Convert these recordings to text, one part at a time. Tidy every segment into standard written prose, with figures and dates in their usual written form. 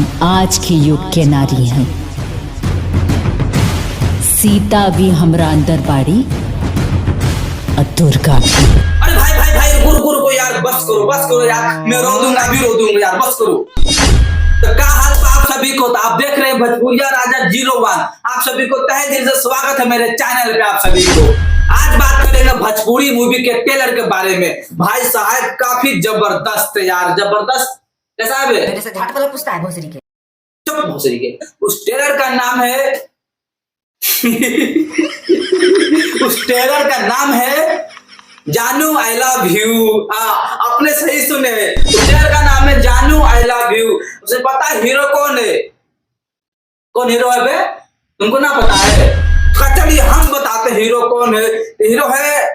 हम आज के युग के नारी हैं। सीता भी हमरा अंदर बाड़ी और दुर्गा भी। अरे भाई भाई भाई रुको रुको यार, बस करो यार, मैं रो दूंगा यार, बस करो। तो क्या हाल आप सभी को, तो आप देख रहे हैं भोजपुरिया राजा 01। आप सभी को तहे दिल से स्वागत है मेरे चैनल पे। आप सभी को आज बात करेंगे भोजपुरी मूवी के ट्रेलर के बारे में। भाई साहब काफी जबरदस्त है यार, जबरदस्त। कैसा है बे? जैसे झाट वाला पूछता है भोसरी के। चुप भोसरी के। उस ट्रेलर का नाम है उस ट्रेलर का नाम है जानू आई लव यू। अपने सही सुने, ट्रेलर का नाम है जानू आई लव यू। उसे पता है हीरो कौन है? कौन हीरो है बे? तुमको ना पता है? चलिए हम बताते हीरो कौन है। हीरो है,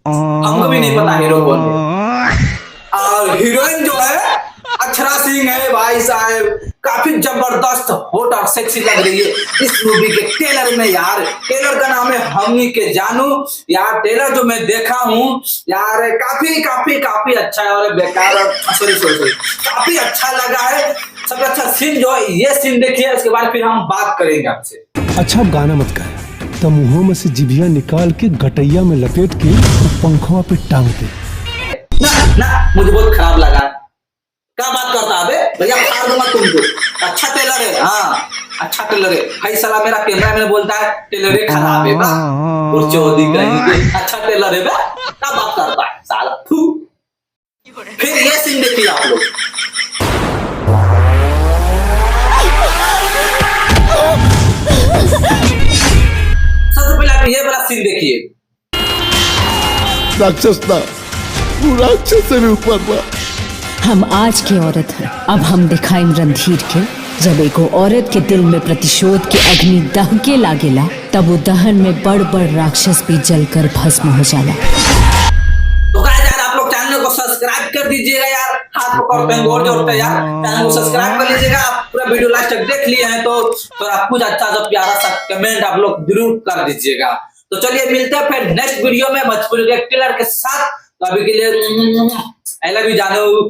हमको भी नहीं पता हीरो कौन है। और हीरोइन जो है अक्षरा सिंह है। भाई साहब काफी जबरदस्त हॉट और सेक्सी लग रही है इस मूवी के ट्रेलर में यार। ट्रेलर का नाम है हमनी के जानू। यार ट्रेलर जो मैं देखा हूँ यार, काफी काफी काफी अच्छा है। और बेकार सॉरी काफी अच्छा लगा है। सबसे अच्छा सीन जो है ये सीन देखिए, उसके बाद फिर हम बात करेंगे आपसे। अच्छा गाना मत गाए तो मुंहों में से जिभिया निकाल के गटैया में लपेट के पंखवा पे टांग दे। ना मुझे बहुत खराब लगा। क्या बात करता है भैया, फाड़ दूंगा तुमको। अच्छा ट्रेलर है, हाँ अच्छा ट्रेलर है भाई। साला मेरा कैमरा मैंने बोलता है ट्रेलर खराब है बा, और चौधरी कहीं अच्छा ट्रेलर है बा। क्या बात करता है साला। फिर ये सीन देखिए आप लोग। सबसे पहले आप ये वाला सीन देखिए। राक्षस था, वो राक्षस से भी ऊपर था। हम आज की औरत हैं। अब हम दिखाएं रणधीर के, जब एगो औरत के दिल में प्रतिशोध के अग्नि दहके लागेला, तब वो दहन में बड़ बड़ राक्षस भी जलकर भस्म हो जाला। तो गाइस यार आप लोग चैनल को सब्सक्राइब कर दीजिएगा यार। हाथ पकड़ते हैं गोर जोड़ते हैं यार। चैनल को सब्सक्राइब कर लीजिएगा। आप पूरा वीडियो लास्ट तक देख लिए हैं तो थोड़ा कुछ अच्छा सा प्यारा सा कमेंट आप लोग जरूर कर दीजिएगा। तो चलिए मिलते हैं फिर नेक्स्ट वीडियो में भोजपुरी के ट्रेलर के साथ। तो अभी के लिए आई लव यू जानू।